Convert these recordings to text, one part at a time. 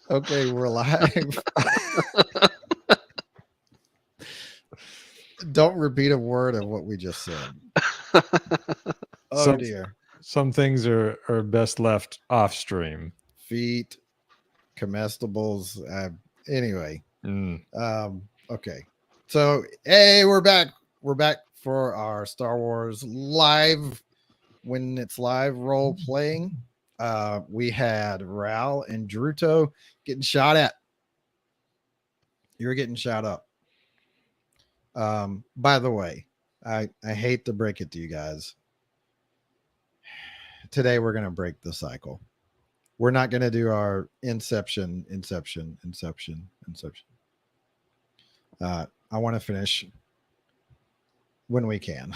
Okay, we're live. Don't repeat a word of what we just said. Oh Some dear. some things are best left off stream. Feet, comestibles. Anyway. Mm. Okay. So, hey, we're back. We're back for our Star Wars live when it's live role playing. We had Ral and Druto getting shot at. You were getting shot up. By the way, I hate to break it to you guys. Today we're gonna break the cycle. We're not gonna do our inception. I want to finish when we can.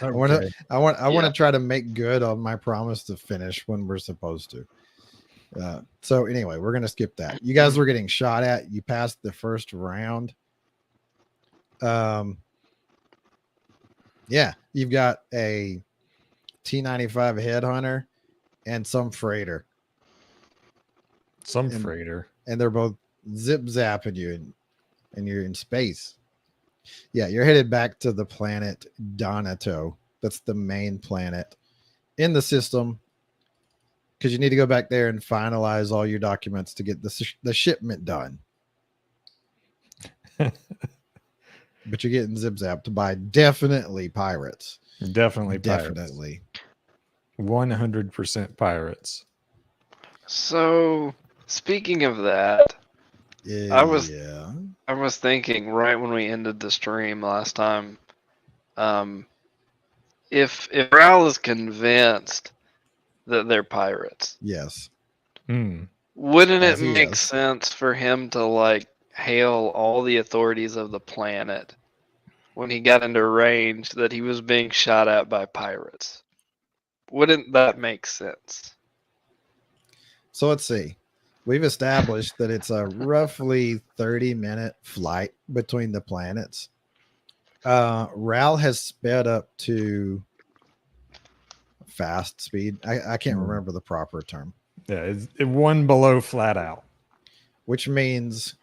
I want to Okay. I want Yeah. to try to make good on my promise to finish when we're supposed to. So anyway, we're gonna skip that. You guys were getting shot at. You passed the first round. Um, yeah, you've got a T-95 headhunter and some freighter, Some and freighter. they're both zip zapping you, and you're in space. Yeah, you're headed back to the planet Donato. That's the main planet in the system because you need to go back there and finalize all your documents to get the shipment done. But you're getting zip zapped by definitely pirates. Definitely pirates. Definitely. 100% pirates. So, speaking of that, I was Yeah. I was thinking right when we ended the stream last time, um, if Ral is convinced that they're pirates, Yes. Hmm. wouldn't it As he make is. sense for him to like hail all the authorities of the planet when he got into range that he was being shot at by pirates? Wouldn't that make sense? So let's see. We've established that it's a roughly 30-minute flight between the planets. Ral has sped up to fast speed. I can't remember the proper term, Yeah, it one below flat out. which means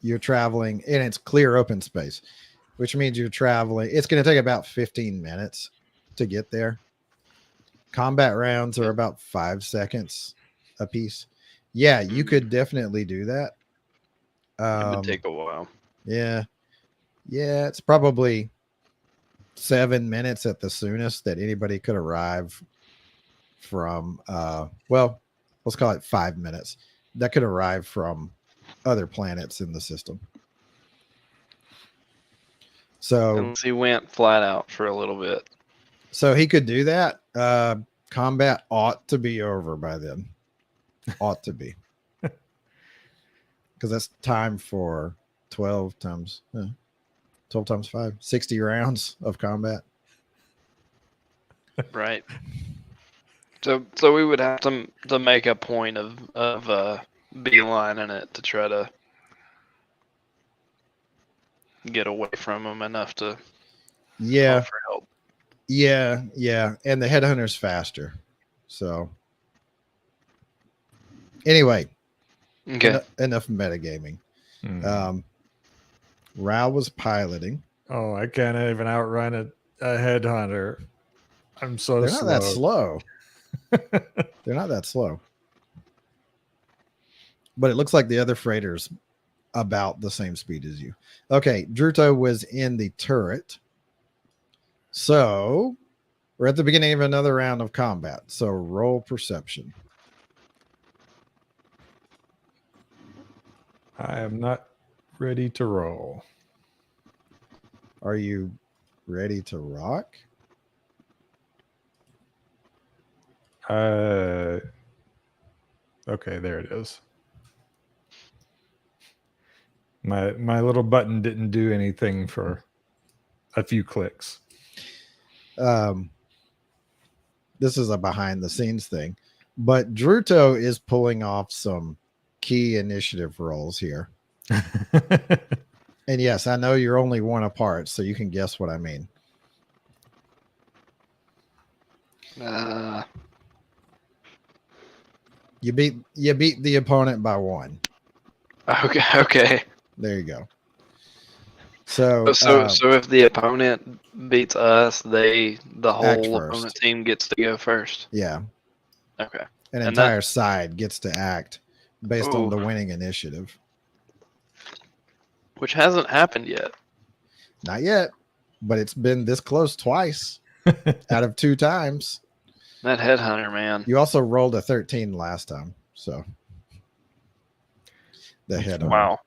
you're traveling and it's clear open space, which means you're traveling. It's going to take about 15 minutes to get there. Combat rounds are about 5 seconds a piece. Yeah, you could definitely do that. It would take a while. Yeah. Yeah, it's probably 7 minutes at the soonest that anybody could arrive from well, let's call it 5 minutes. That could arrive from other planets in the system. So Unless he went flat out for a little bit. he could do that. Combat ought to be over by then. Ought to be. Because that's time for 12 times 5, 60 rounds of combat. Right. So we would have to make a point of beelining it to try to get away from him enough to Yeah. offer help. Yeah. And the headhunter's faster. So anyway, Okay. enough metagaming. Hmm. Rao was piloting. Oh, I can't even outrun a headhunter. I'm so They're not slow. that slow. They're not that slow. But it looks like the other freighter's about the same speed as you. Okay, Druto was in the turret. So we're at the beginning of another round of combat. So roll perception. I am not ready to roll. Are you ready to rock? Okay, there it is. My little button didn't do anything for a few clicks. This is a behind the scenes thing, but Druto is pulling off some key initiative rolls here. And yes, I know you're only one apart, so you can guess what I mean. You beat the opponent by 1. Okay. There you go. So So if the opponent beats us, the whole first. opponent team gets to go first. yeah, Okay. an And entire side gets to act based on Ooh. the winning initiative. Which hasn't happened yet. Not yet, but it's been this close twice out of 2 times. That headhunter, man. You also rolled a 13 last time, so the headhunter. Wow.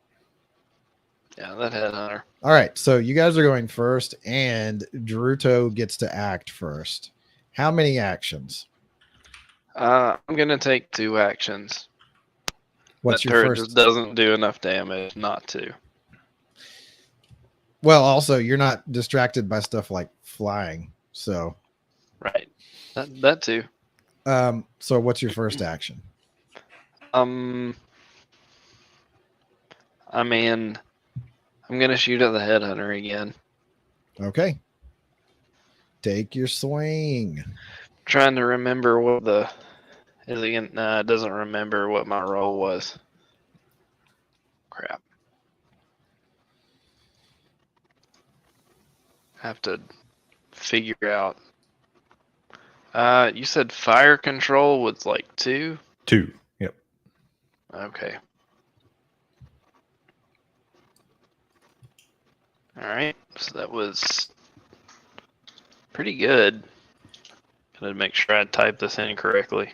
Yeah, that headhunter. All right, so you guys are going first, and Druto gets to act first. How many actions? I'm gonna take 2 actions. What's that your turret first? just doesn't do enough damage not to. Well, also you're not distracted by stuff like flying, so Right. That too. So what's your first action? I mean, I'm gonna shoot at the headhunter again. Okay, take your swing. Trying to remember what the is again. Nah, it doesn't remember what my roll was. Crap. Have to figure out. You said fire control was like 2? 2. Yep. Okay. Alright, so that was pretty good. Gotta make sure I type this in correctly.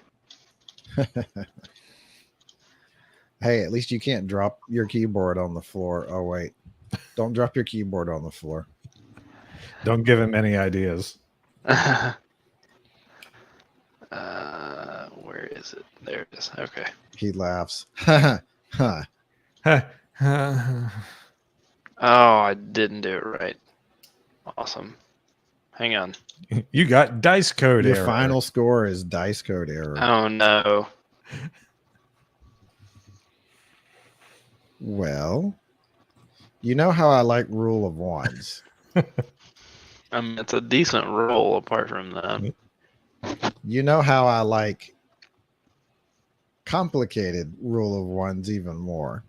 Hey, at least you can't drop your keyboard on the floor. Oh wait, don't drop your keyboard on the floor. Don't give him any ideas. Where is it? There it is. Okay. He laughs. Huh. Oh, I didn't do it right. Awesome. Hang on. You got dice code Your error. final score is dice code error. Oh no. Well, you know how I like rule of ones. It's a decent roll apart from that. You know how I like complicated rule of ones even more.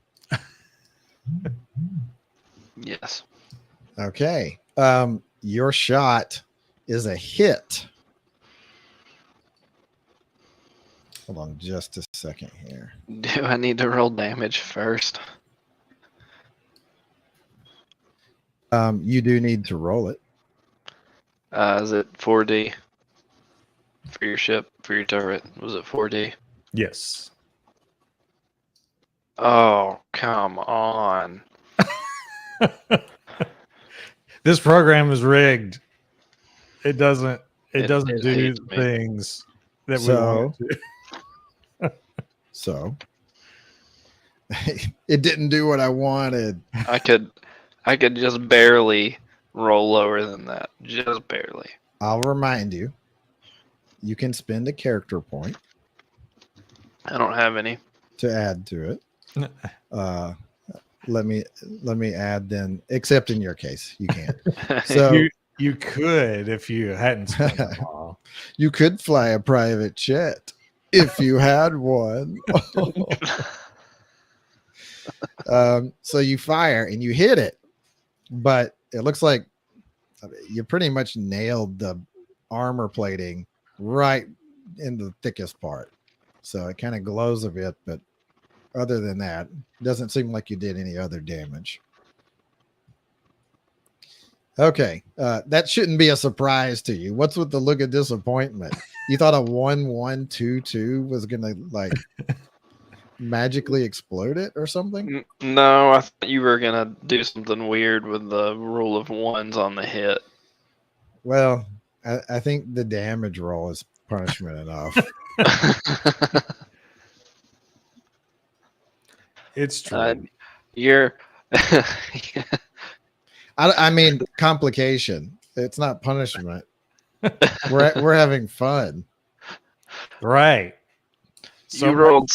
Yes. Okay. Your shot is a hit. Hold on just a second here. Do I need to roll damage first? You do need to roll it. Is it 4D? For your ship, for your turret? Was it 4D? Yes. Oh, come on. This program is rigged. It doesn't It do hates me. things that we So- want it to. So it didn't do what I wanted. I could just barely roll lower than that. Just barely. I'll remind you. You can spend a character point I don't have any. to add to it. Let me add then, except in your case, you can't. So You could if you hadn't spent them all. you could fly a private jet if you had one. So you fire and you hit it, but it looks like you pretty much nailed the armor plating right in the thickest part. So it kind of glows a bit, but other than that, it doesn't seem like you did any other damage. Okay, that shouldn't be a surprise to you. What's with the look of disappointment? You thought a 1-1-2-2 was gonna like magically explode it or something? No, I thought you were gonna do something weird with the rule of ones on the hit. Well, I think the damage roll is punishment enough. It's true. You're I mean, complication. It's not punishment. We're having fun. Right. you rolled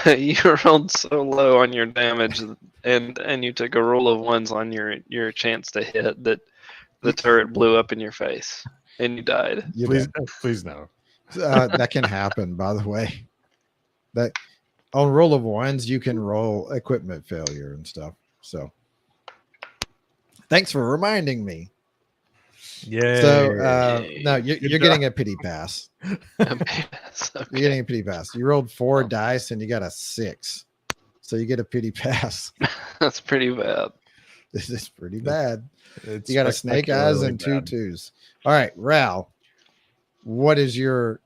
you rolled so low on your damage, and you took a roll of ones on your chance to hit that the turret blew up in your face and you died. You Please, did. please no. That can happen, by the way. That on roll of ones, you can roll equipment failure and stuff. So thanks for reminding me. Yeah. So Yay. no, Good you're job. getting a pity pass. Okay. You're getting a pity pass. You rolled 4 Oh. dice and you got a 6. So you get a pity pass. That's pretty bad. This is pretty bad. It's You got a snake eyes spectacularly and 2 bad. 2s. All right, Ral. What is your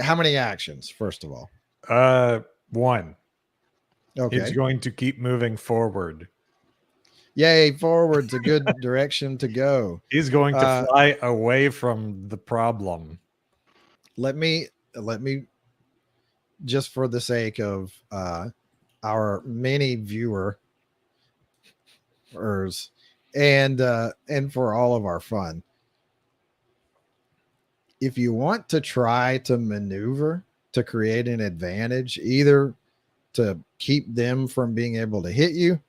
how many actions, first of all? 1. Okay. He's going to keep moving forward. Yay, forward's a good direction to go. He's going to fly away from the problem. Let me just for the sake of our many viewers and for all of our fun, if you want to try to maneuver to create an advantage, either to keep them from being able to hit you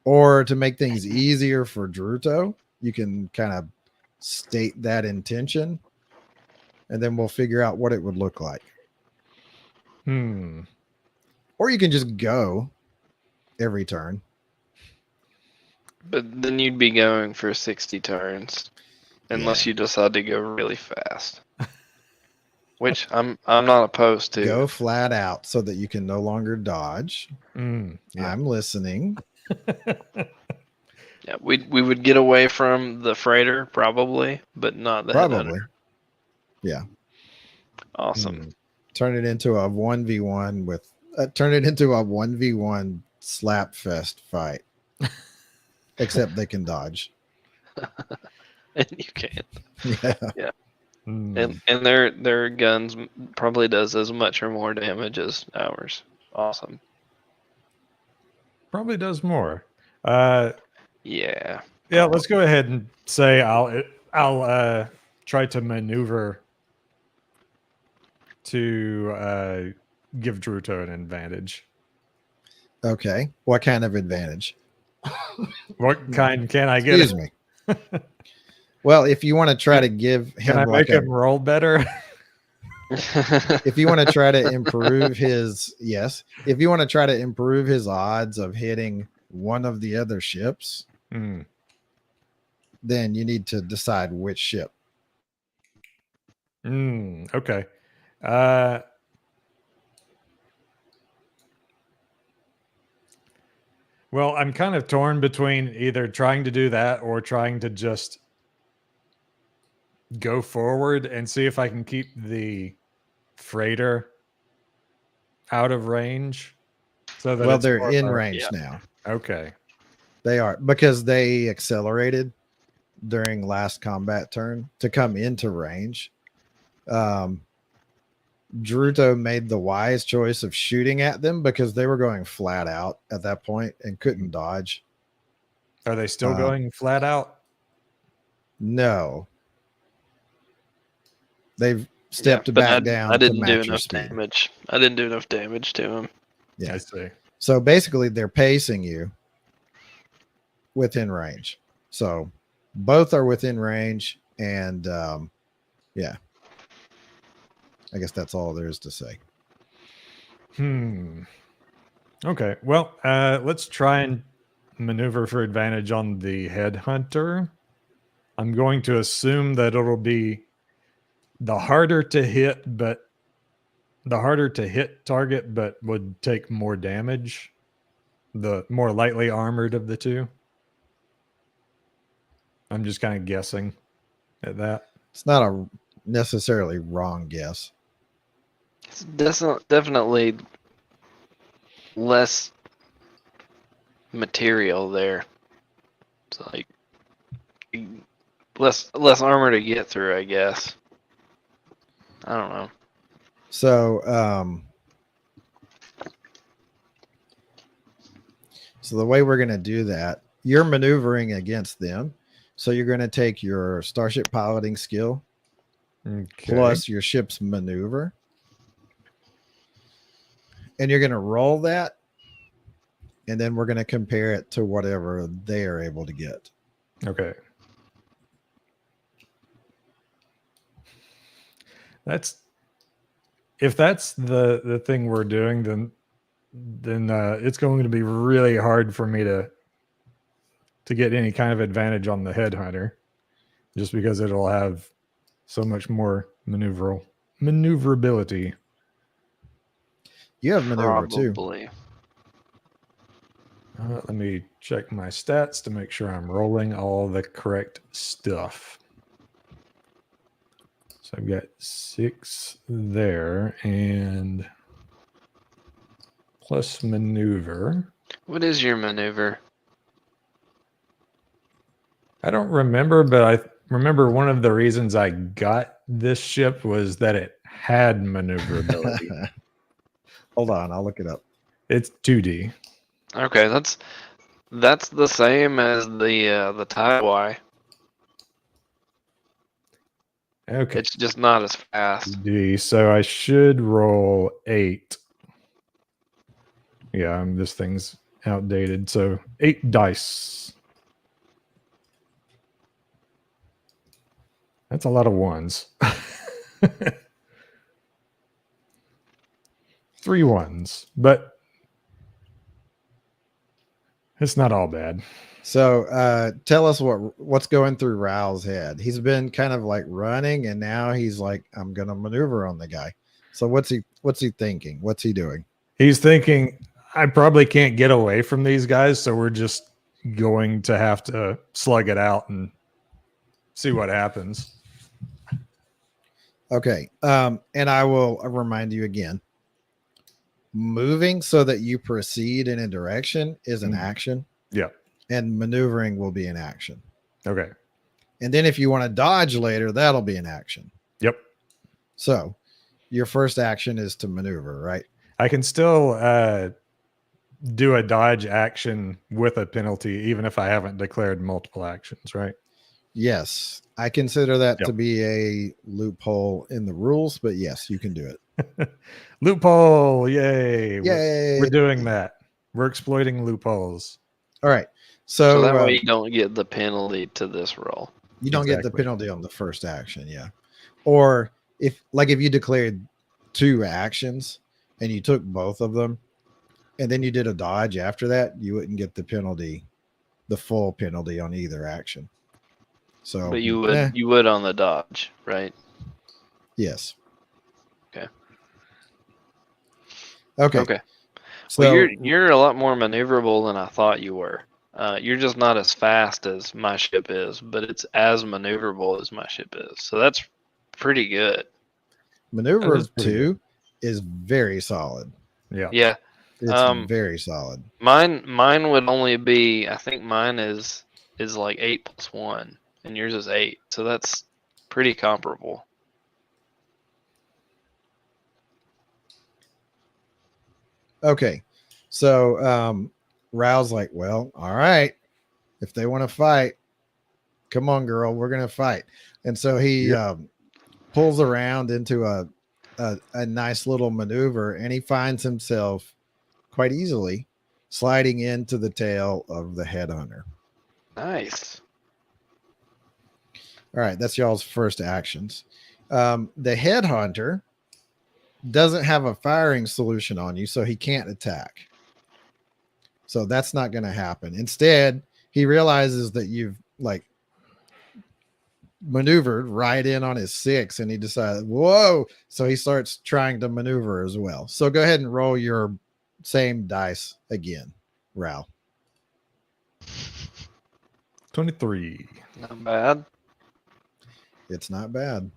or to make things easier for Druto, you can kind of state that intention and then we'll figure out what it would look like. Or you can just go every turn. But then you'd be going for 60 turns, unless you decide to go really fast. Which I'm not opposed to. Go flat out so that you can no longer dodge. Yeah. I'm listening. Yeah, we would get away from the freighter probably, but not the Probably. headhunter. Yeah. Awesome. Turn it into a 1v1 with turn it into a 1v1 slap fest fight. Except they can dodge. And you can. Yeah. And their guns probably does as much or more damage as ours. Awesome. Probably does more. Yeah. Yeah, let's go ahead and say I'll try to maneuver to give Druto an advantage. Okay. What kind of advantage? What kind can I get? Excuse me. Well, if you want to try to give him Can I make him roll better? if you want to try to improve his if you want to try to improve his odds of hitting one of the other ships, then you need to decide which ship. Okay. Well, I'm kind of torn between either trying to do that or trying to just go forward and see if I can keep the freighter out of range. So that They're in range now. Okay. They are, because they accelerated during last combat turn to come into range. Druto made the wise choice of shooting at them because they were going flat out at that point and couldn't dodge. Are they still going flat out? No. They've stepped back down to match your speed. Damage. I didn't do enough damage to him. Yeah. I see. So basically they're pacing you within range. So both are within range and yeah. I guess that's all there is to say. Okay. Well, let's try and maneuver for advantage on the headhunter. I'm going to assume that it'll be the harder to hit target, but would take more damage. The more lightly armored of the two. I'm just kind of guessing at that. It's not a necessarily wrong guess. It's definitely less material there. It's like less armor to get through, I guess. I don't know. So so the way we're going to do that, you're maneuvering against them. So you're going to take your starship piloting skill plus your ship's maneuver. And you're going to roll that. And then we're going to compare it to whatever they are able to get. Okay. if that's the thing we're doing, then it's going to be really hard for me to get any kind of advantage on the headhunter, just because it'll have so much more maneuverability. You have maneuver too. Probably. Let me check my stats to make sure I'm rolling all the correct stuff. So I've got 6 there and plus maneuver. What is your maneuver? I don't remember, but I remember one of the reasons I got this ship was that it had maneuverability. Hold on, I'll look it up. It's 2D. Okay, that's the same as the Taiwai. Okay. It's just not as fast. 2D. So I should roll 8. Yeah, this thing's outdated. So 8 dice. That's a lot of ones. 3 ones, but it's not all bad. So tell us what's going through Raoul's head. He's been kind of like running, and now he's like, I'm gonna maneuver on the guy. So what's he thinking? What's he doing? He's thinking, I probably can't get away from these guys, so we're just going to have to slug it out and see what happens. Okay. And I will remind you again. Moving so that you proceed in a direction is an action. Yeah. And maneuvering will be an action. Okay. And then if you want to dodge later, that'll be an action. Yep. So your first action is to maneuver, right? I can still do a dodge action with a penalty, even if I haven't declared multiple actions, right? Yes. I consider that Yep. to be a loophole in the rules, but yes, you can do it. Loophole. Yay. Yay. We're doing that. We're exploiting loopholes. All right. So that way you don't get the penalty to this roll. You don't get the penalty on the first action, yeah. Or if you declared 2 actions and you took both of them and then you did a dodge after that, you wouldn't get the penalty, the full penalty on either action. So but you would on the dodge, right? Yes. Okay. Okay. So well, you're a lot more maneuverable than I thought you were. You're just not as fast as my ship is, but it's as maneuverable as my ship is. So that's pretty good. Maneuver 2 is very solid. Yeah. Yeah. It's very solid. Mine would only be, I think mine is like 8 plus 1, and yours is 8. So that's pretty comparable. Okay. So Raoul's like, well, all right. If they want to fight, come on, girl, we're gonna fight. And so he pulls around into a nice little maneuver, and he finds himself quite easily sliding into the tail of the headhunter. Nice. All right, that's y'all's first actions. The headhunter doesn't have a firing solution on you, so he can't attack. So that's not going to happen. Instead, he realizes that you've maneuvered right in on his 6, and he decided, whoa. So he starts trying to maneuver as well. So go ahead and roll your same dice again, Raoul. 23. Not bad. It's not bad.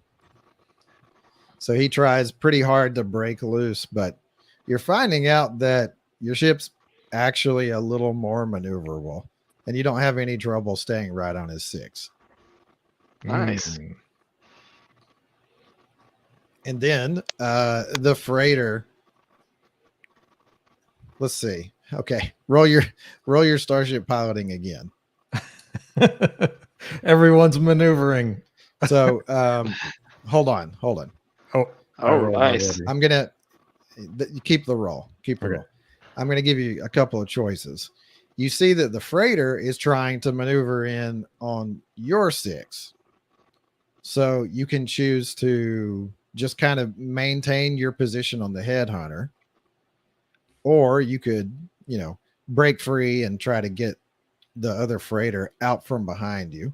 So he tries pretty hard to break loose, but you're finding out that your ship's actually a little more maneuverable, and you don't have any trouble staying right on his 6. Nice. And then the freighter. Let's see. Okay, roll your starship piloting again. Everyone's maneuvering. So hold on. Oh, nice. I'm gonna keep the roll. Keep the roll. I'm gonna give you a couple of choices. You see that the freighter is trying to maneuver in on your 6. So you can choose to just kind of maintain your position on the headhunter, or you could, break free and try to get the other freighter out from behind you,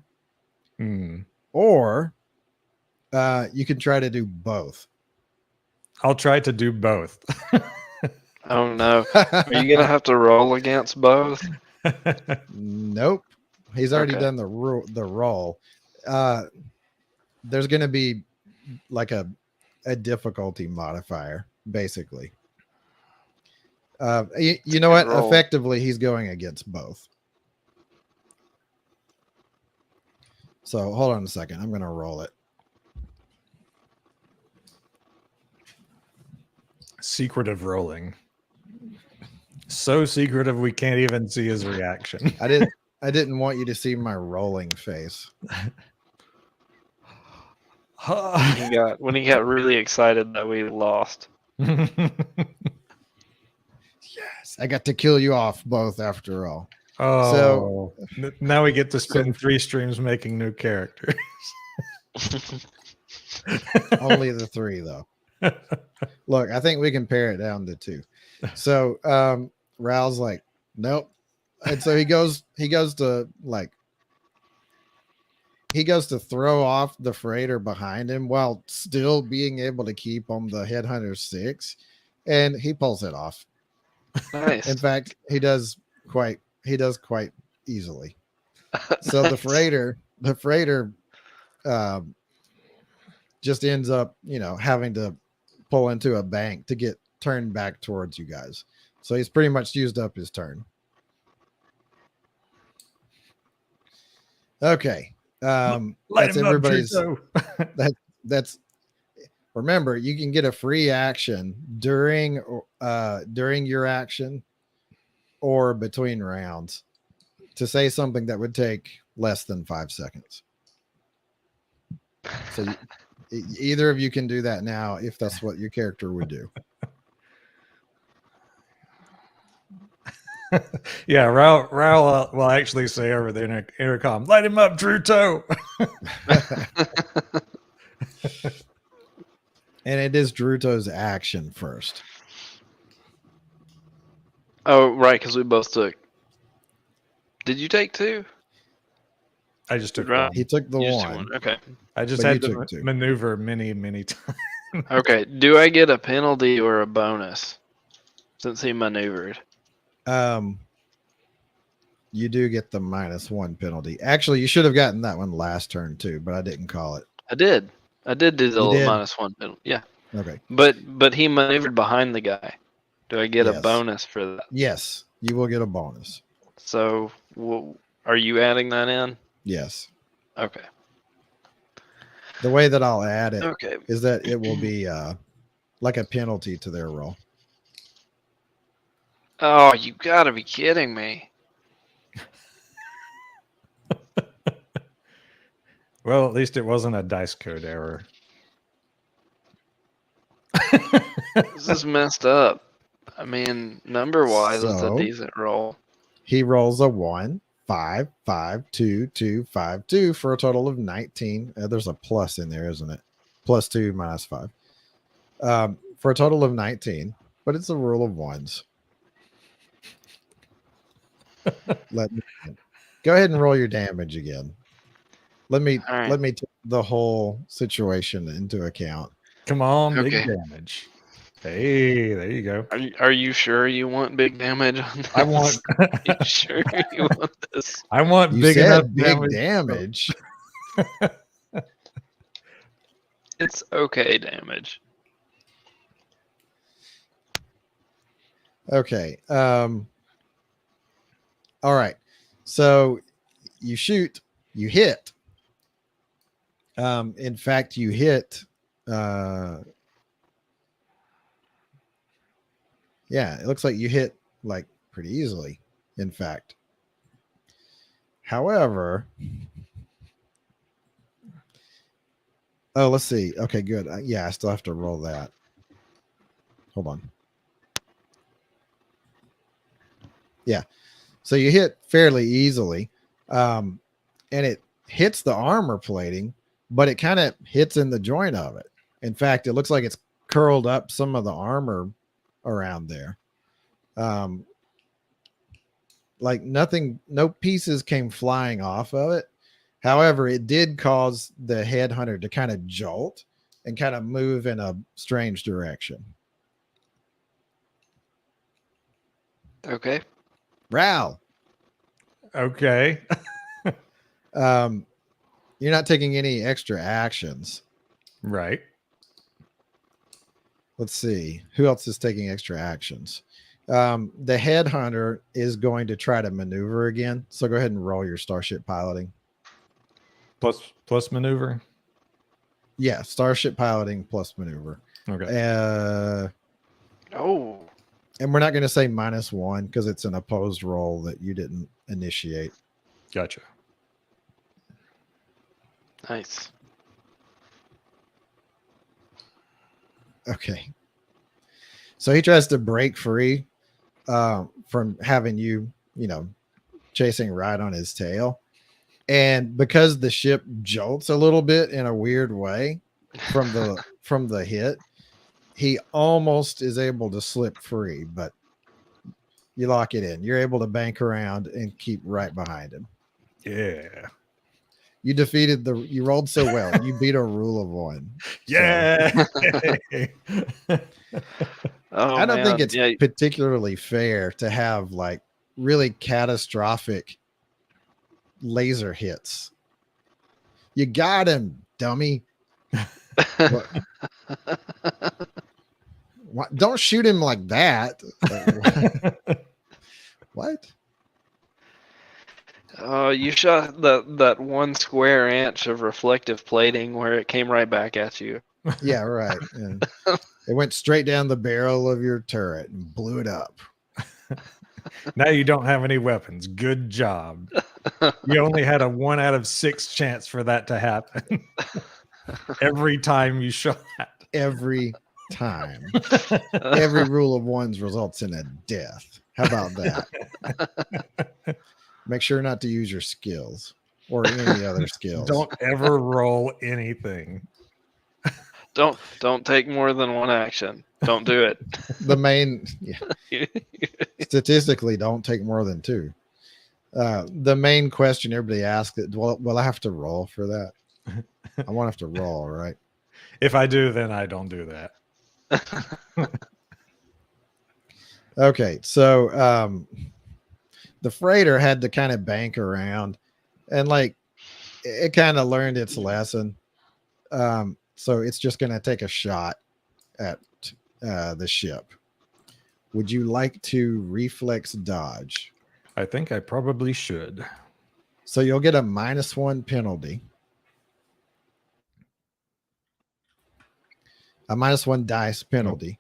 or you can try to do both. I'll try to do both. Oh no. Are you gonna have to roll against both? Nope. He's already Okay. done the roll. There's going to be like a difficulty modifier, basically. You know what? Roll. Effectively, he's going against both. So hold on a second. I'm going to roll it. Secretive rolling. So secretive we can't even see his reaction. I didn't want you to see my rolling face. When he got really excited that we lost. Yes, I got to kill you off both after all. Oh, so now we get to spend 3 streams making new characters. Only the 3 though. Look, I think we can pare it down to 2. So Raul's like, nope. And so he goes to throw off the freighter behind him while still being able to keep on the headhunter 6, and he pulls it off. Nice. In fact, he does quite easily. So Nice. the freighter just ends up, having to pull into a bank to get turned back towards you guys. So he's pretty much used up his turn. Okay. That's everybody's. That's remember, you can get a free action during your action or between rounds to say something that would take less than 5 seconds. So either of you can do that now if that's what your character would do. Yeah, Raul will actually say over the intercom, "Light him up, Druto." And it is Druto's action first. Oh, right, because we both took. Did you take 2? I just took Right. one. He took the You just took one. Okay. I just had to maneuver many times. Okay. Do I get a penalty or a bonus since he maneuvered? You do get the -1 penalty. Actually, you should have gotten that one last turn too, but I didn't call it. I did do the You did? -1 penalty. Yeah. Okay. But he maneuvered behind the guy. Do I get a Yes. bonus for that? Yes, you will get a bonus. So, are you adding that in? Yes. Okay. The way that I'll add it Okay. is that it will be like a penalty to their roll. Oh, you gotta be kidding me. Well, at least it wasn't a dice code error. This is messed up. I mean, number-wise, it's a So- decent roll. He rolls a 1, 5, 5, 2, 2, 5, 2 for a total of 19. There's a plus in there, isn't it? +2 -5. For a total of 19, but it's a rule of ones. Go ahead and roll your damage again. Let me All right. take the whole situation into account. Come on, big Okay. damage. Hey, there you go. Are you sure you want big damage on this? I want Are you sure you want this? I want you big enough said big damage. It's okay damage. Okay. All right. So you shoot, you hit. In fact, you hit. Yeah, it looks like you hit like pretty easily. In fact. However, let's see. Okay, good. Yeah, I still have to roll that. Hold on. Yeah. So you hit fairly easily. And it hits the armor plating, but it kind of hits in the joint of it. In fact, it looks like it's curled up some of the armor around there. Like nothing, no pieces came flying off of it. However, it did cause the headhunter to kind of jolt and kind of move in a strange direction. Okay. Ral, Okay. you're not taking any extra actions. Right. Let's see. Who else is taking extra actions? The headhunter is going to try to maneuver again. So go ahead and roll your starship piloting. Plus maneuver. Yeah, starship piloting plus maneuver. Okay. Oh. And we're not going to say -1 because it's an opposed roll that you didn't initiate. Gotcha. Nice. Okay. So he tries to break free from having you, chasing right on his tail. And because the ship jolts a little bit in a weird way from the hit, he almost is able to slip free, but you lock it in. You're able to bank around and keep right behind him. Yeah. You you rolled so well. You beat a rule of 1. Yeah. Oh, I don't think man. it's Yeah. particularly fair to have like really catastrophic laser hits. You got him, dummy. What? Don't shoot him like that. What? Oh, you shot that 1 square inch of reflective plating where it came right back at you. Yeah, right. And it went straight down the barrel of your turret and blew it up. Now you don't have any weapons. Good job. You only had a 1 out of 6 chance for that to happen. Every time you shot. Every time. Every rule of 1s results in a death. How about that? Make sure not to use your skills or any other skills. Don't ever roll anything. Don't take more than 1 action. Don't do it. The main, statistically, don't take more than 2. The main question everybody asks, will I have to roll for that? I won't have to roll, right? If I do, then I don't do that. Okay, so the freighter had to kind of bank around, and like it kind of learned its lesson. So it's just going to take a shot at the ship. Would you like to reflex dodge? I think I probably should. So you'll get a -1 penalty. A -1 dice penalty.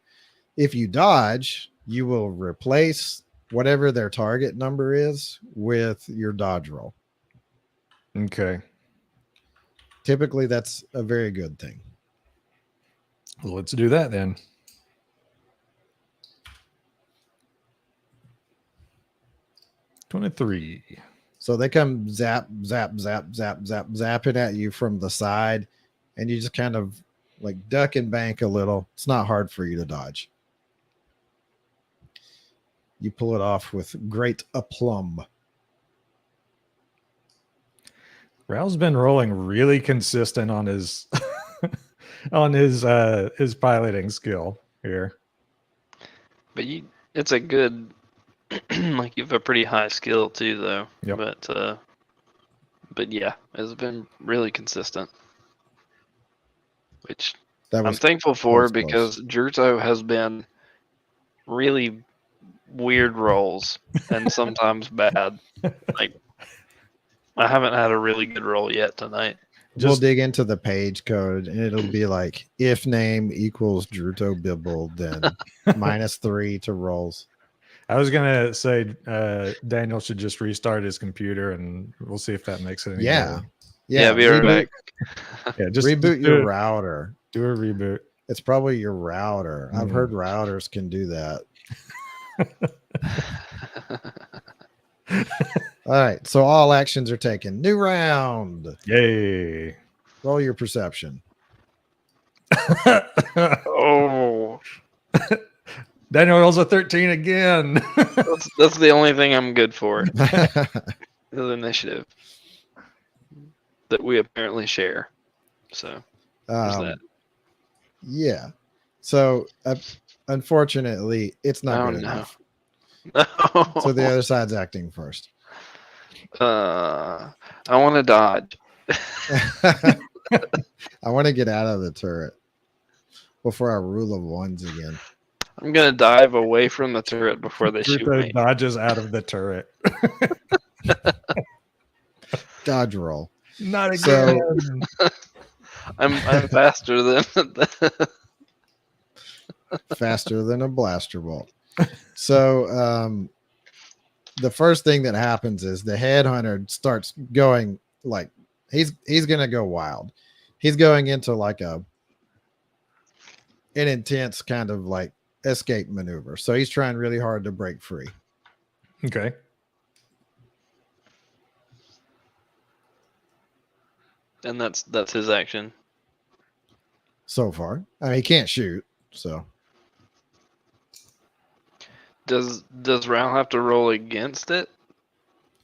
If you dodge, you will replace whatever their target number is with your dodge roll. Okay. Typically, that's a very good thing. Well, let's do that then. $23. So they come zap, zap, zap, zap, zap, zapping at you from the side, and you just kind of like duck and bank a little. It's not hard for you to dodge. You pull it off with great aplomb. Ral's been rolling really consistent on his on his piloting skill here. But it's a good like you have a pretty high skill too though. Yep. But yeah, it's been really consistent. Which That I'm was thankful for close. because Jurto has been really weird rolls and sometimes bad. Like I haven't had a really good roll yet tonight. We'll dig into the page code, and it'll be like if name equals Druto Bibble, then -3 to rolls. I was gonna say Daniel should just restart his computer, and we'll see if that makes it any better. Yeah, be right back. Yeah, just reboot your router. Do a reboot. It's probably your router. I've heard routers can do that. All right, so all actions are taken. New round. Yay. Roll your perception. Oh, Daniel rolls a 13 again. that's the only thing I'm good for. The initiative that we apparently share. So there's that. Yeah. So unfortunately, it's not Oh good no. enough. No. So the other side's acting first. I want to dodge. I want to get out of the turret before I rule of ones again. I'm gonna dive away from the turret before they shoot Druto me. dodges out of the turret. Dodge roll. Not So- again. I'm faster than Faster than a blaster bolt. So the first thing that happens is the headhunter starts going like he's gonna go wild. He's going into like an intense kind of like escape maneuver. So he's trying really hard to break free. Okay. and that's his action. So far, I mean, he can't shoot. So Does Rao have to roll against it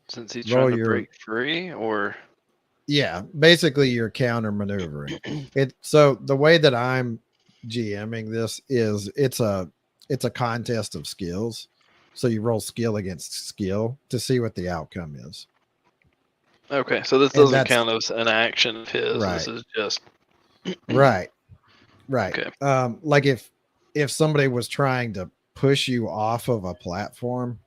since he's Roll trying to your- break free, or yeah, basically you're counter maneuvering. So the way that I'm GMing this is it's a contest of skills. So you roll skill against skill to see what the outcome is. okay? So this And doesn't that's- count as an action of his. Right. This is just Right. Okay. Like if somebody was trying to push you off of a platform,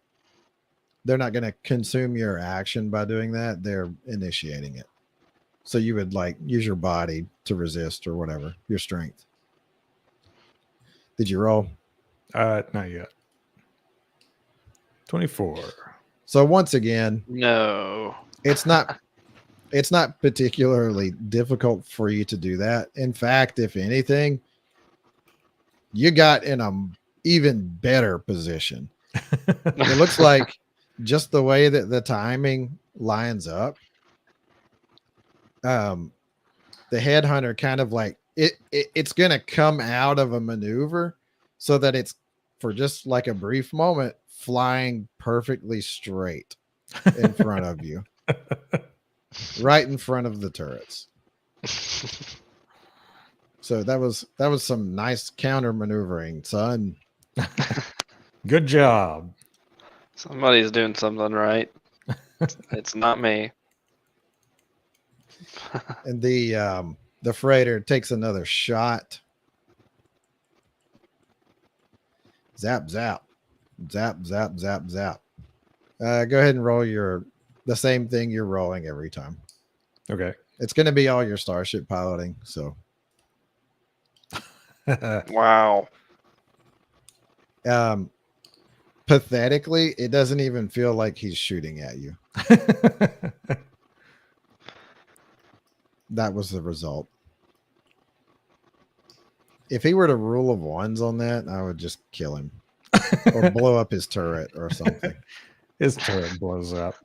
they're not going to consume your action by doing that. They're initiating it. So you would like use your body to resist or whatever, your strength. Did you roll? Not yet. 24. So once again, no. it's not particularly difficult for you to do that. In fact, if anything, you got in a even better position. It looks like just the way that the timing lines up, the headhunter kind of like it's gonna come out of a maneuver so that it's for just like a brief moment flying perfectly straight in front of you, right in front of the turrets. So that was some nice counter maneuvering, son. Good job. Somebody's doing something right. It's not me. And the freighter takes another shot. Zap, zap, zap, zap, zap, zap. Go ahead and roll the same thing you're rolling every time. Okay. It's going to be all your starship piloting. So Wow. pathetically, it doesn't even feel like he's shooting at you. That was the result. If he were to rule of ones on that, I would just kill him or blow up his turret or something. His turret blows up.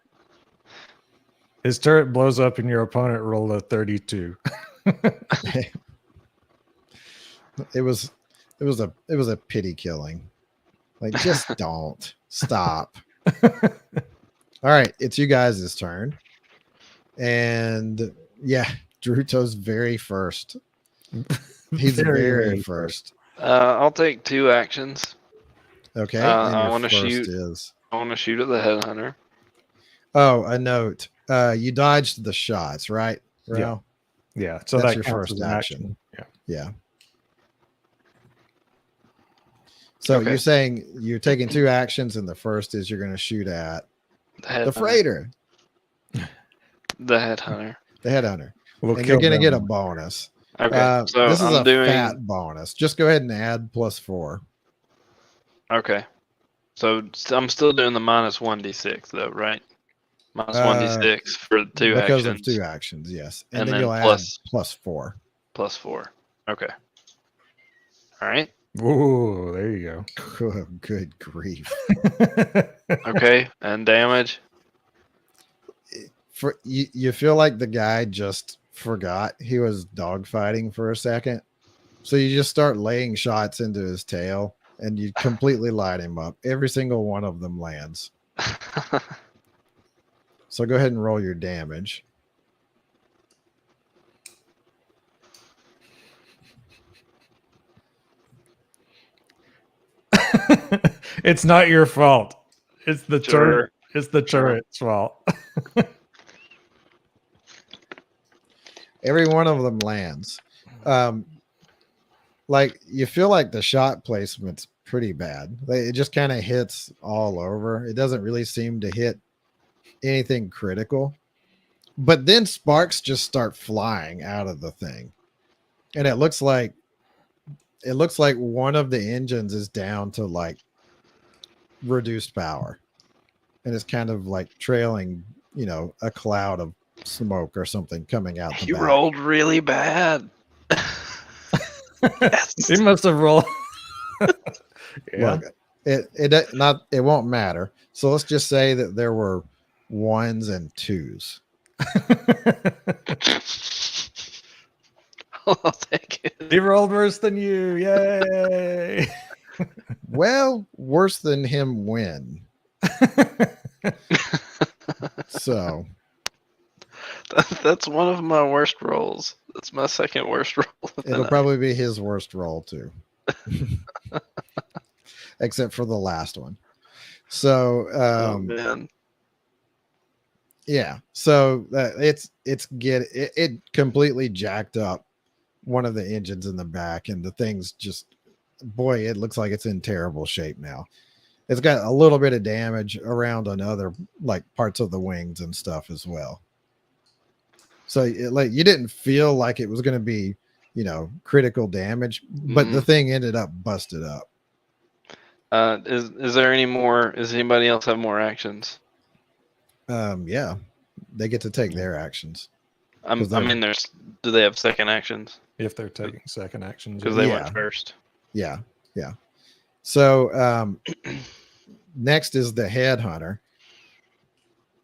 His turret blows up and your opponent rolled a 32. It was a pity killing. Like, just don't stop. All right, it's you guys' turn. And yeah, Druto's very first. He's very first. I'll take 2 actions. Okay. I and your wanna first shoot. is I want to shoot at the headhunter. a note. You dodged the shots, right? Yeah. Ralph? Yeah. So That's that your counts first as an action. Yeah. Yeah. So Okay. you're saying you're taking 2 actions, and the first is you're going to shoot at The headhunter. the freighter, The headhunter. the headhunter, We'll and you're kill going to them. get a bonus. Okay. So this is I'm a doing. fat bonus. Just go ahead and add +4. Okay. So I'm still doing the minus 1d6 though, right? Minus 1d6 for 2 because actions. of 2 actions, yes, and, And then then you'll plus- add +4. Plus 4. Okay. All right. Ooh, there you go. Oh, good grief! Okay. And damage. For you feel like the guy just forgot he was dogfighting for a second, So you just start laying shots into his tail, and you completely light him up. Every single one of them lands. So go ahead and roll your damage. It's not your fault. It's the Sure. turret. It's the Sure. turret's fault. Every one of them lands. Like you feel like the shot placement's pretty bad. It just kind of hits all over. It doesn't really seem to hit anything critical. But then sparks just start flying out of the thing. And it looks like one of the engines is down to like reduced power. And it's kind of like trailing, a cloud of smoke or something coming out the He back. rolled really bad. He must have rolled. Yeah. Look, it won't matter. So let's just say that there were 1s and 2s. I'll take it. He rolled worse than you. Yay. Well, worse than him when. So That's one of my worst rolls. That's my second worst roll. of the it'll night. probably be his worst roll too. Except for the last one. So Oh man. yeah. So it completely jacked up one of the engines in the back, and the thing's just, boy, it looks like it's in terrible shape now. It's got a little bit of damage around on other like parts of the wings and stuff as well. So like you didn't feel like it was going to be, critical damage, but the thing ended up busted up. Is there any more? Does anybody else have more actions? Yeah, they get to take their actions. I mean, do they have second actions? If they're taking second actions. Because they went first. Yeah. So next is the headhunter.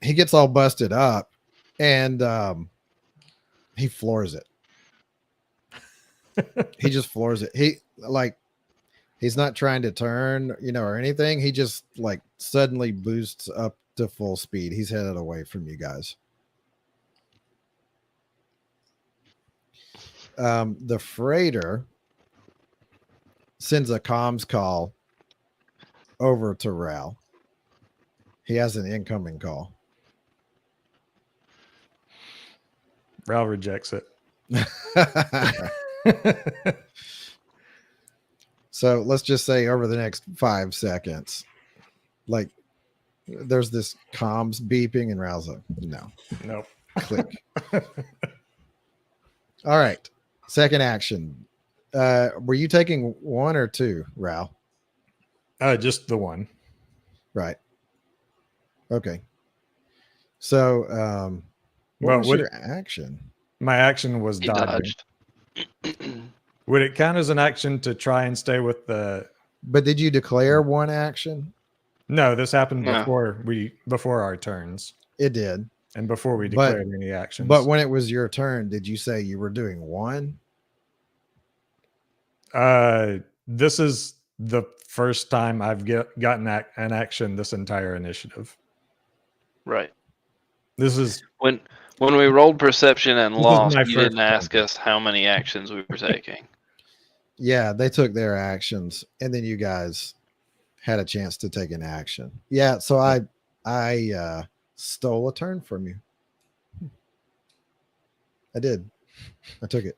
He gets all busted up, and he floors it. He just floors it. He's not trying to turn, or anything. He just like suddenly boosts up to full speed. He's headed away from you guys. The freighter sends a comms call over to Ral. He has an incoming call. Ral rejects it. So let's just say over the next 5 seconds, like there's this comms beeping, and Ral's like, no. Nope. Click. All right. Second action. Were you taking 1 or 2, Ral? Just the one. Right. Okay. So, what was your action? My action was He dodging. dodged. Would it count as an action to try and stay with the? But did you declare 1 action? No, this happened No. before our turns, It did. and before we declared any actions. But when it was your turn, did you say you were doing 1? This is the first time I've gotten an action this entire initiative. Right. This is When we rolled perception and This is lost, my you first didn't ask us how many actions we were taking. Yeah, they took their actions, and then you guys had a chance to take an action. Yeah, so I stole a turn from you. I did. I took it.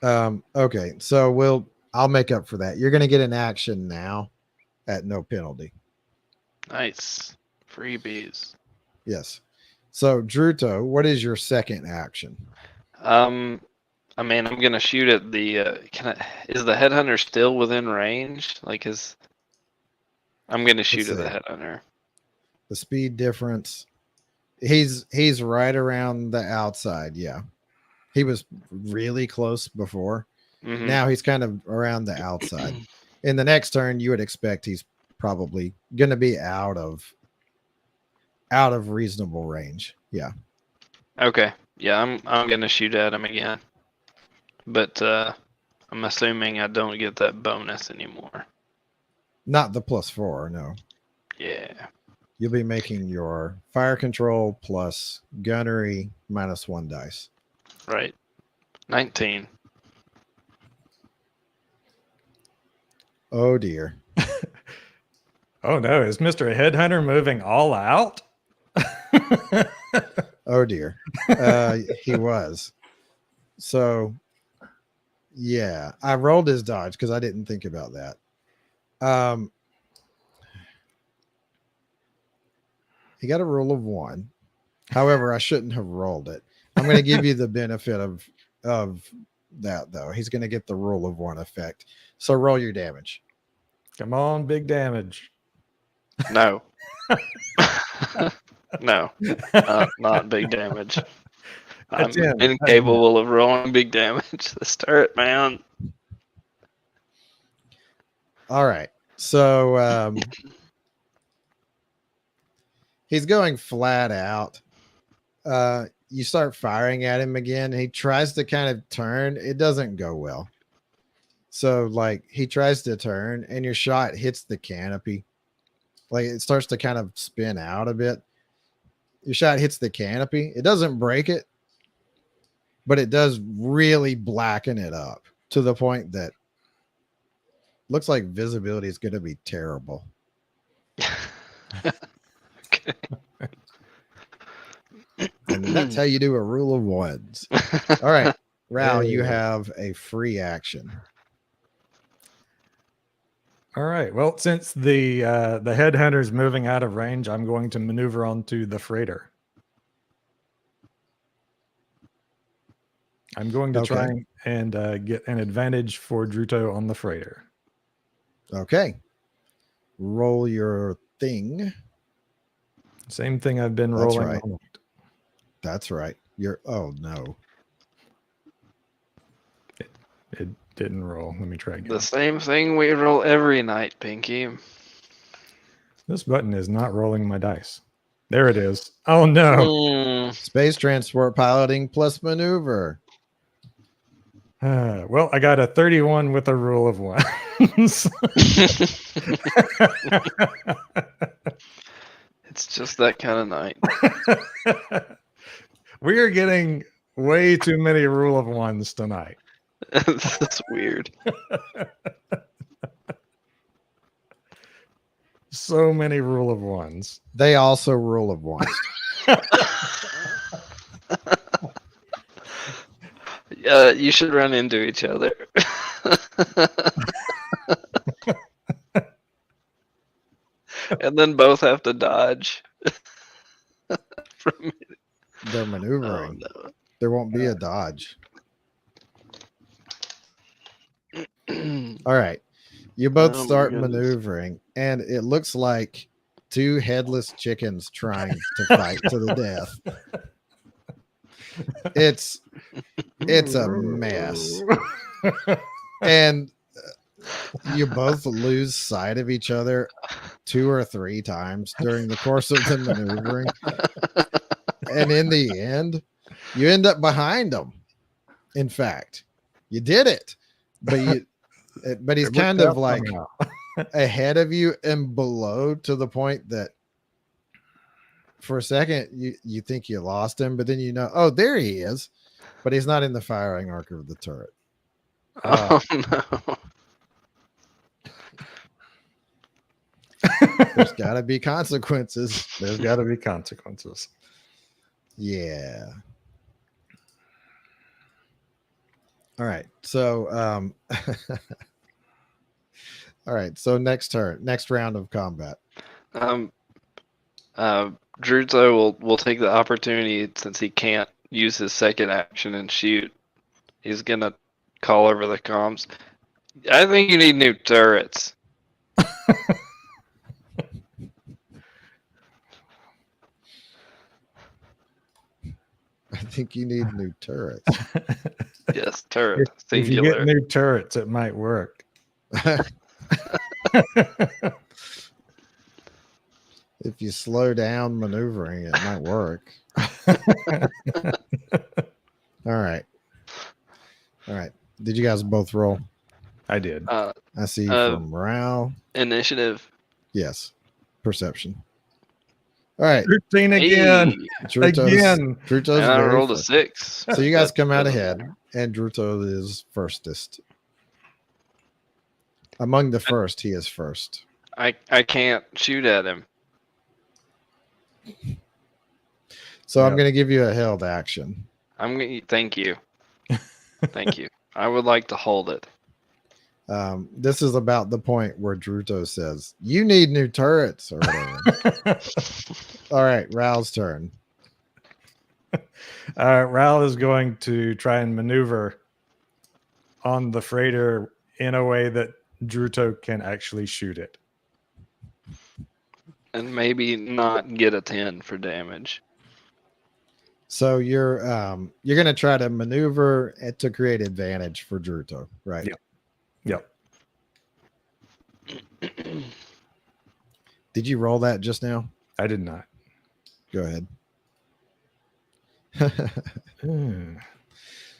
Okay, so I'll make up for that. You're gonna get an action now at no penalty. Nice. Freebies. Yes. So Druto, what is your second action? I mean, I'm gonna shoot at the. Is the headhunter still within range? I'm gonna shoot at the headhunter. The speed difference. He's right around the outside. Yeah, he was really close before. Mhm. Now he's kind of around the outside. In the next turn, you would expect he's probably going to be out of reasonable range. Yeah. Okay. Yeah, I'm gonna shoot at him again. but I'm assuming I don't get that bonus anymore. Not the +4, no. Yeah. You'll be making your fire control plus gunnery -1 dice. Right. 19. Oh dear. Oh no, is Mr. Headhunter moving all out? Oh dear. He was. So yeah, I rolled his dodge because I didn't think about that. He got a roll of 1. However, I shouldn't have rolled it. I'm going to give you the benefit of that though. He's going to get the roll of 1 effect. So roll your damage. Come on, big damage. No. No. Not big damage. I'm That's in. incapable of rolling big damage. This turret, man. All right. So he's going flat out. You start firing at him again. He tries to kind of turn. It doesn't go well. So like he tries to turn and your shot hits the canopy. Like it starts to kind of spin out a bit. Your shot hits the canopy. It doesn't break it, but it does really blacken it up to the point that looks like visibility is going to be terrible. Okay. And that's how you do a rule of 1s. All right, Rao, you Hey. have a free action. All right. Well, since the headhunter's moving out of range, I'm going to maneuver onto the freighter. I'm going to try and get an advantage for Druto on the freighter. Okay. Roll your thing. Same thing I've been That's rolling right. all night. That's right. Oh no. It didn't roll. Let me try again. The same thing we roll every night, Pinky. This button is not rolling my dice. There it is. Oh no. Space transport piloting plus maneuver. Well, I got a 31 with a rule of 1. It's just that kind of night. We are getting way too many rule of 1s tonight. That's weird. So many rule of 1s. They also rule of 1s. You should run into each other. And then both have to dodge. From They're maneuvering. Oh, There won't be a dodge. no. All right. You both Oh, my start goodness. maneuvering, and it looks like 2 headless chickens trying to fight to the death. It's a mess. And you both lose sight of each other 2 or 3 times during the course of the maneuvering. And in the end, you end up behind them. In fact, you did it. But he's kind of like ahead of you and below to the point that for a second you think you lost him, but then you know, oh, there he is. But he's not in the firing arc of the turret. Oh no. There's got to be consequences. There's got to be consequences. Yeah. All right. So, all right. So next round of combat. Druzo will take the opportunity since he can't use his second action and shoot. He's gonna call over the comms. I think you need new turrets. I think you need new turrets. Yes, turret. If you get Singular. new turrets, it might work. If you slow down maneuvering, it might work. All right. Did you guys both roll? I did. Uh, I see Uh, from Rao. initiative. Yes. Perception. All right. 13 again. Again. Druto's And I very rolled a first. 6. So you guys That come out doesn't ahead, matter. and Druto is firstest. Among the first, he is first. I can't shoot at him. So I'm Yep. going to give you a held action. Thank you. Thank you. I would like to hold it. This is about the point where Druto says, "You need new turrets," or whatever. All right, Rao's turn. Ral is going to try and maneuver on the freighter in a way that Druto can actually shoot it. And maybe not get a 10 for damage. So you're going to try to maneuver to create advantage for Druto, right? Yep. Did you roll that just now? I did not. Go ahead. Hmm.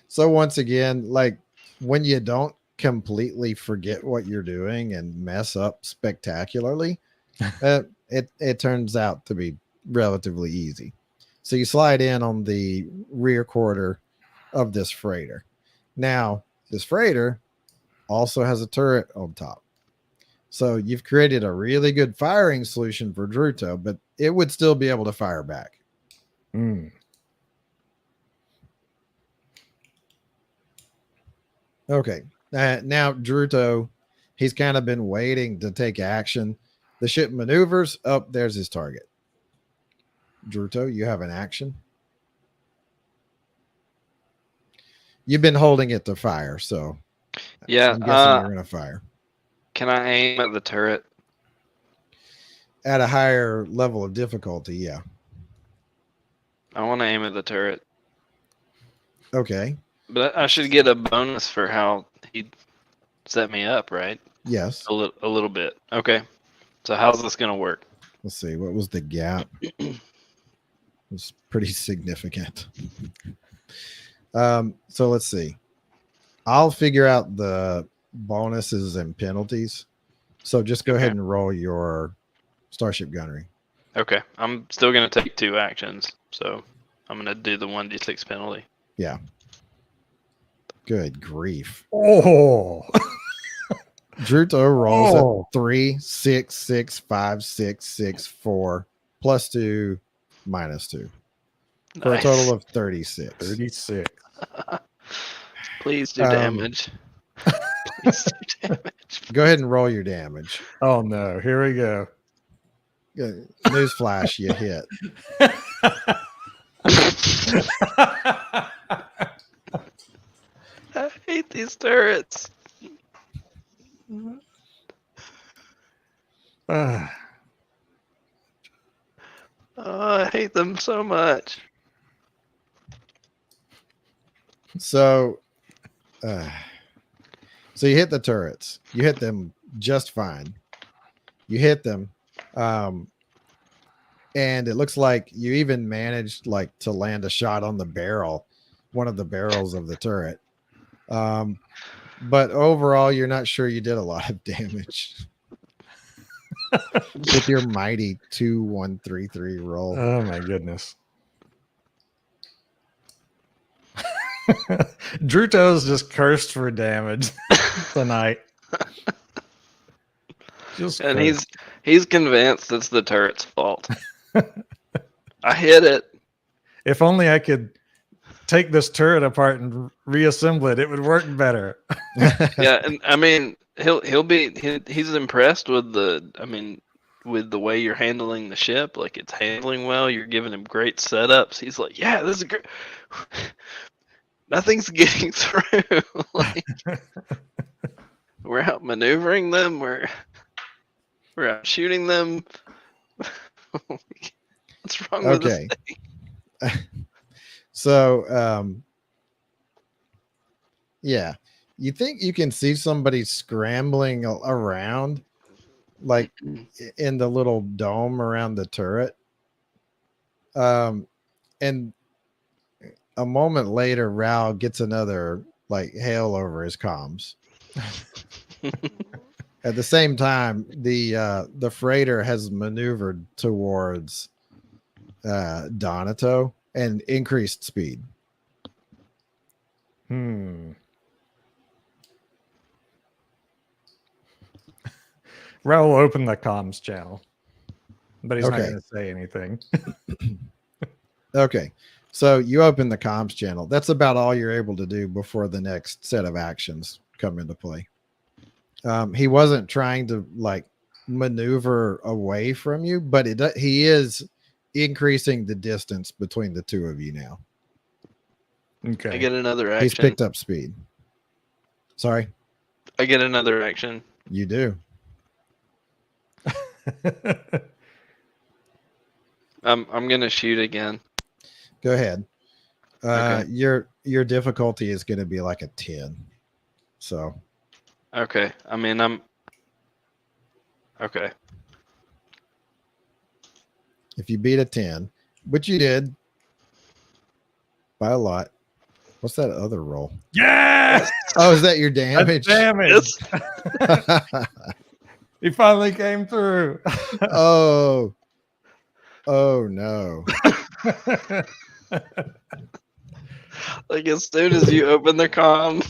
So once again, like when you don't completely forget what you're doing and mess up spectacularly, it turns out to be relatively easy. So you slide in on the rear quarter of this freighter. Now, this freighter also has a turret on top. So you've created a really good firing solution for Druto, but it would still be able to fire back. Hmm. Okay. Now, Druto, he's kind of been waiting to take action. The ship maneuvers. Oh, there's his target. Druto, you have an action. You've been holding it to fire, so Yeah. I'm guessing you're going to fire. Can I aim at the turret? At a higher level of difficulty, yeah. I want to aim at the turret. Okay. But I should get a bonus for how he set me up, right? Yes. A little bit. Okay. So how's this going to work? Let's see. What was the gap? It was pretty significant. So let's see. I'll figure out the bonuses and penalties. So just go ahead and roll your Starship Gunnery. Okay. I'm still going to take 2 actions. So I'm going to do the 1d6 penalty. Yeah. Good grief. Oh. Druto rolls Oh. at 3, 6, 6, 5, 6, 6, 4, plus 2, minus 2. For a total of 36. 36. Please do damage. Please do damage. Go ahead and roll your damage. Oh no, here we go. Newsflash, you hit. I hate these turrets. Ah, Oh, I hate them so much. So you hit the turrets. You hit them just fine. You hit them. And it looks like you even managed like to land a shot on the barrel, one of the barrels of the turret. But overall, you're not sure you did a lot of damage with your mighty 2-1-3-3 roll. oh my goodness. Druto's just cursed for damage tonight. And he's convinced it's the turret's fault. I hit it. If only I could take this turret apart and reassemble it, it would work better. Yeah, and I mean he's impressed with with the way you're handling the ship. Like it's handling well. You're giving him great setups. He's like, yeah, this is great. Nothing's getting through. Like, we're out maneuvering them. We're out shooting them. What's wrong with this thing? So, yeah, you think you can see somebody scrambling around, like in the little dome around the turret. And a moment later, Rao gets another like hail over his comms. At the same time, the freighter has maneuvered towards Donato and increased speed. Raul will open the comms channel, but he's not Okay. going to say anything. Okay. So you open the comms channel. That's about all you're able to do before the next set of actions come into play. He wasn't trying to like maneuver away from you, but he is increasing the distance between the two of you now. Okay. I get another He's action. picked up speed. Sorry, I get another action. you do. I'm gonna shoot again. Go ahead. Okay. Your difficulty is going to be like a 10. So Okay. I mean, I'm okay. if you beat a 10, which you did by a lot, what's that other roll? Yeah. Oh, is that your That's damage? damage. He finally came through. Oh no. Like as soon as you open the comm,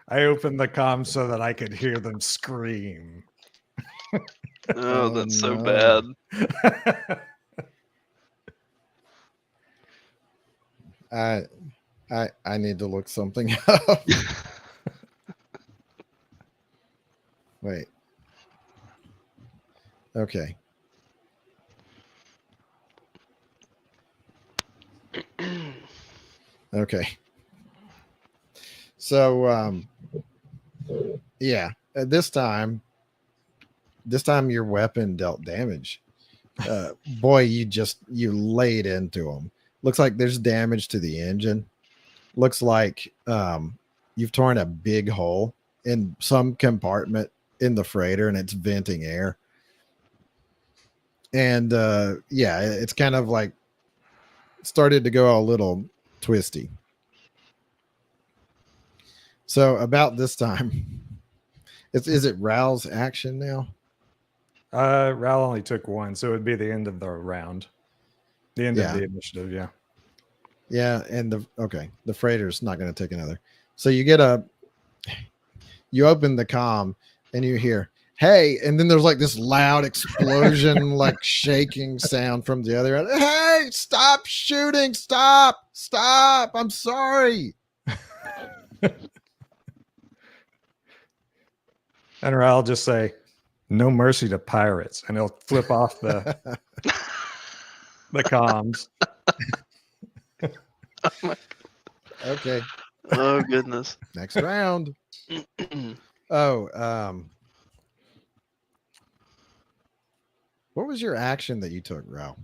I opened the comm so that I could hear them scream. oh, that's so no. bad. I need to look something up. Wait. Okay. Okay. So yeah, this time your weapon dealt damage. Boy, you laid into him. Looks like there's damage to the engine. Looks like you've torn a big hole in some compartment in the freighter and it's venting air. And yeah, it's kind of like started to go a little twisty. So about this time, is it Raoul's action now? Raul only took one, so it would be the end of the round. The end of the initiative, yeah. Yeah, and the freighter's not going to take another. So you open the comm and you hear, "Hey," and then there's like this loud explosion, like shaking sound from the other end. "Hey, stop shooting! Stop! I'm sorry." And Raul just say, "No mercy to pirates," and he'll flip off the comms. Okay. Oh goodness. Next round. Oh, what was your action that you took, Raul?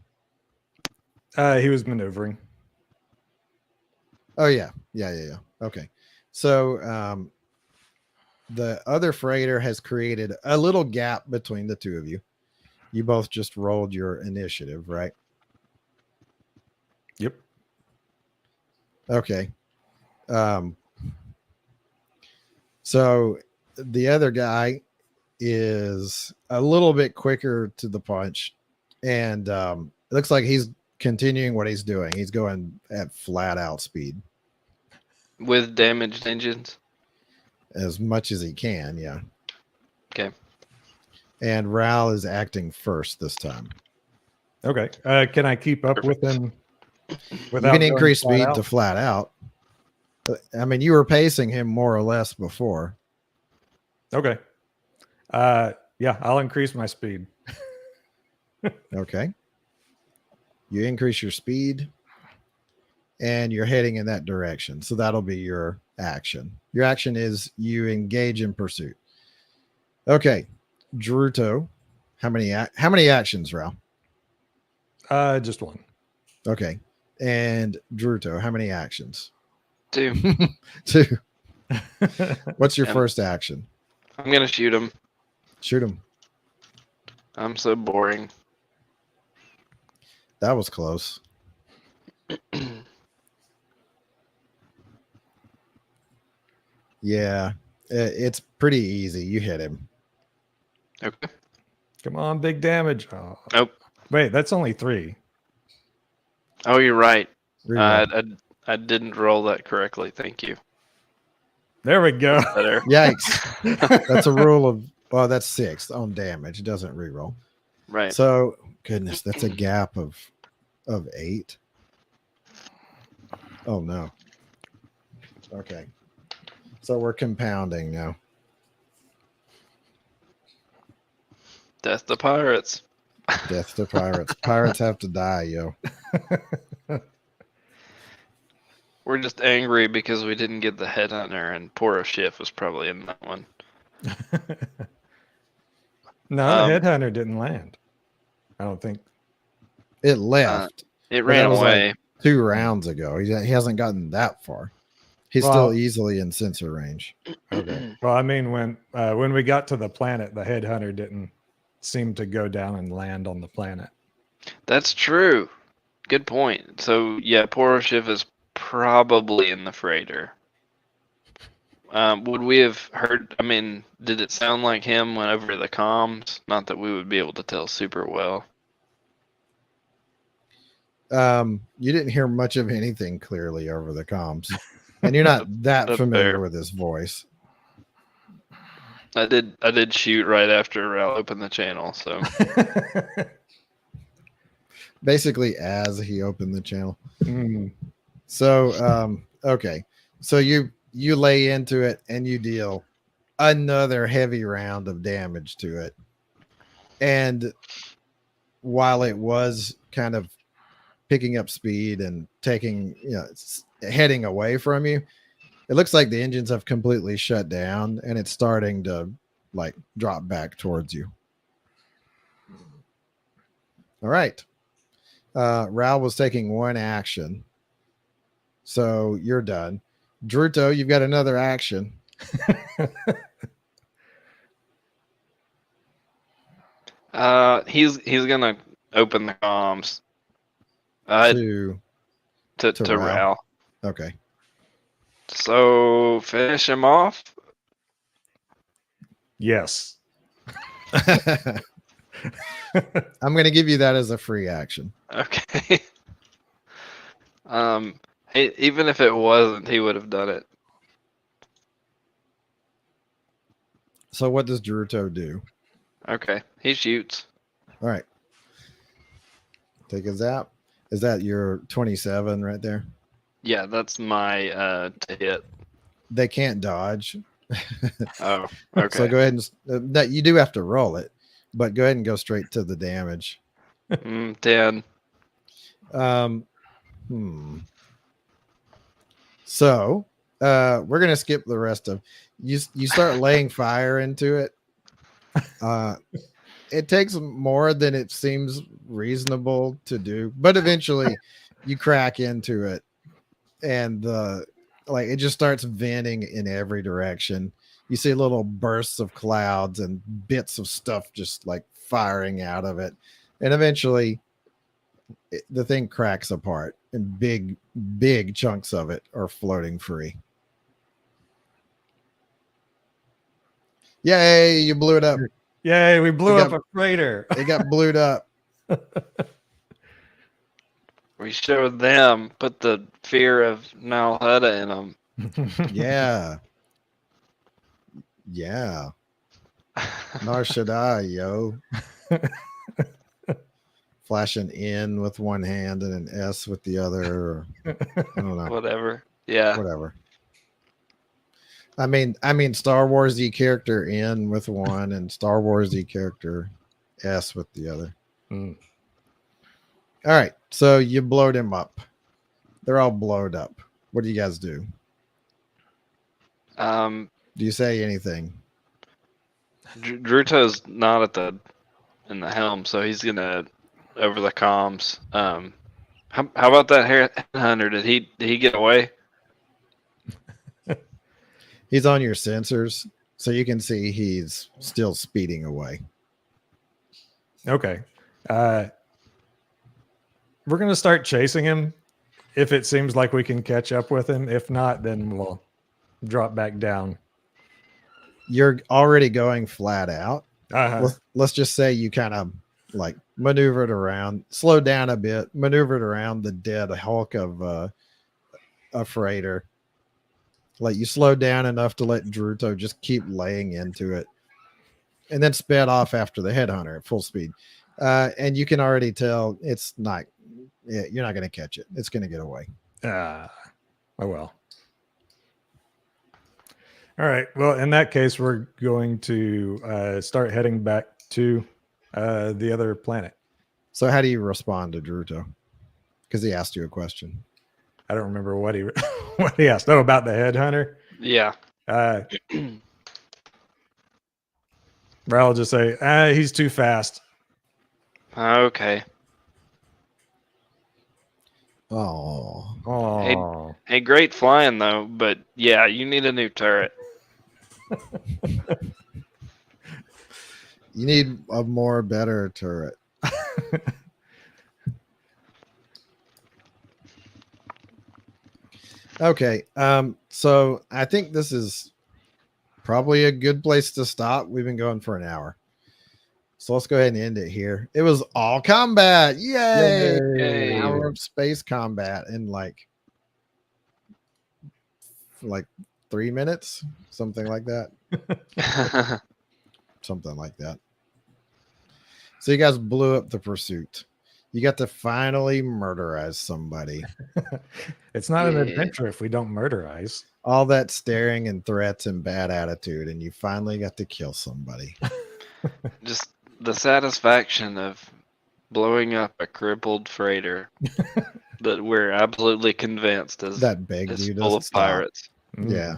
He was maneuvering. Oh yeah. Okay. So the other freighter has created a little gap between the two of you. You both just rolled your initiative, right? Yep. Okay. So the other guy is a little bit quicker to the punch, and it looks like he's continuing what he's doing. He's going at flat out speed With damaged engines. as much as he can. Yeah. Okay. And Raul is acting first this time. Okay. Can I keep up with him? You can increase speed to flat out. I mean, you were pacing him more or less before. Okay. Yeah, I'll increase my speed. Okay. You increase your speed and you're heading in that direction. So that'll be your action. Your action is you engage in pursuit. Okay. Druto, how many actions, Raul? Just one. Okay. And Druto, how many actions? 2. 2. What's your first action? I'm gonna shoot him. Shoot him. I'm so boring. That was close. Yeah, it's pretty easy. You hit him. Okay. Come on, big damage. Oh. Nope. Wait, that's only 3. Oh, you're right. Reroll. I didn't roll that correctly. Thank you. There we go. That's better. Yikes. That's a rule of, well, that's 6 on damage. It doesn't reroll. Right. So, goodness, that's a gap of 8. Oh, no. Okay. So we're compounding now. Death to pirates. Death to pirates. Pirates have to die, yo. We're just angry because we didn't get the headhunter, and poor Schiff was probably in that one. No, the headhunter didn't land. I don't think. It left. It but that ran was away. like 2 rounds ago. He hasn't gotten that far. He's Well- still easily in sensor range. Okay. Well, I mean, when we got to the planet, the headhunter didn't seem to go down and land on the planet. That's true. Good point. So yeah, poor Schiff is probably in the freighter. Would we have heard? I mean, did it sound like him went over the comms? Not that we would be able to tell super well. You didn't hear much of anything clearly over the comms, and you're not that That's familiar fair. with his voice. I did shoot right after Ral opened the channel, so Basically, as he opened the channel. Mm. So, okay. So you lay into it and you deal another heavy round of damage to it. And while it was kind of picking up speed and taking, heading away from you, it looks like the engines have completely shut down and it's starting to like drop back towards you. All right. Ral was taking 1 action. So you're done. Druto, you've got another action. he's gonna open the comms To to Ral. Ral. Okay. So finish him off. Yes. I'm going to give you that as a free action. Okay. Even if it wasn't, he would have done it. So what does Druto do? Okay, he shoots. All right. Take a zap. Is that your 27 right there? Yeah, that's my to hit. They can't dodge. Oh, okay. So go ahead and that you do have to roll it, but go ahead and go straight to the damage. 10. So we're gonna skip the rest of you start laying fire into it. It takes more than it seems reasonable to do, but eventually you crack into it and like it just starts venting in every direction. You see little bursts of clouds and bits of stuff just like firing out of it, and eventually the thing cracks apart and big chunks of it are floating free. Yay, you blew it up. Yay, we blew up a freighter. It got blued up. We showed them, put the fear of Nalhutta in them. Yeah. Nar Shaddai, yo. Flash an N with one hand and an S with the other. Or, I don't know. Whatever. Yeah. Whatever. I mean, Star Warsy character N with one and Star Warsy character S with the other. Mm. All right, so you blowed him up. They're all blowed up. What do you guys do? Do you say anything? Druto's not in the helm, so he's gonna over the comms. How about that headhunter? Did he get away? He's on your sensors, so you can see he's still speeding away. Okay. We're going to start chasing him if it seems like we can catch up with him. If not, then we'll drop back down. You're already going flat out. Uh-huh. Let's just say you kind of like maneuvered around, slowed down a bit, maneuvered around the dead hulk of a freighter. Like you slowed down enough to let Druto just keep laying into it, and then sped off after the headhunter at full speed. And you can already tell it's not. You're not going to catch it. It's going to get away. Oh well. All right. Well, in that case, we're going to start heading back to the other planet. So how do you respond to Druto? Because he asked you a question. I don't remember what he what he asked. Oh, about the headhunter. Yeah. Well, I'll just say he's too fast. Okay. Oh, Oh, Hey, great flying though, but yeah, you need a new turret. you need a more better turret. Okay. So I think this is probably a good place to stop. We've been going for an hour. So let's go ahead and end it here. It was all combat. Yay! Yay. Hour of space combat in like 3 minutes, something like that. Something like that. So you guys blew up the pursuit. You got to finally murderize somebody. it's not an Yeah. adventure if we don't murderize. All that staring and threats and bad attitude, and you finally got to kill somebody. Just the satisfaction of blowing up a crippled freighter that we're absolutely convinced is That begged is you full to of stop. pirates. Yeah.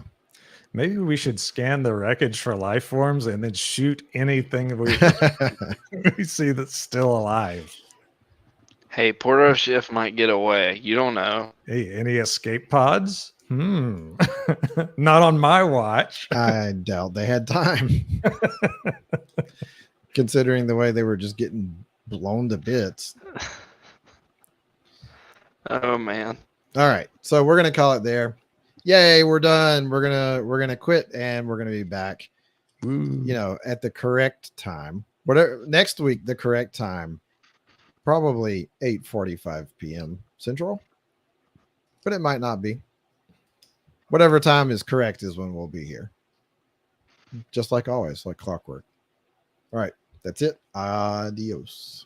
Maybe we should scan the wreckage for life forms and then shoot anything we see that's still alive. Hey, Porto Shift might get away. You don't know. Hey, any escape pods? Not on my watch. I doubt they had time. Considering the way they were just getting blown to bits. Oh man. All right. So we're gonna call it there. Yay, we're done. We're gonna quit and we're gonna be back. Woo. You know, at the correct time. Whatever next week, the correct time, probably 8:45 p.m. Central. But it might not be. Whatever time is correct is when we'll be here. Just like always, like clockwork. All right. That's it. Adios.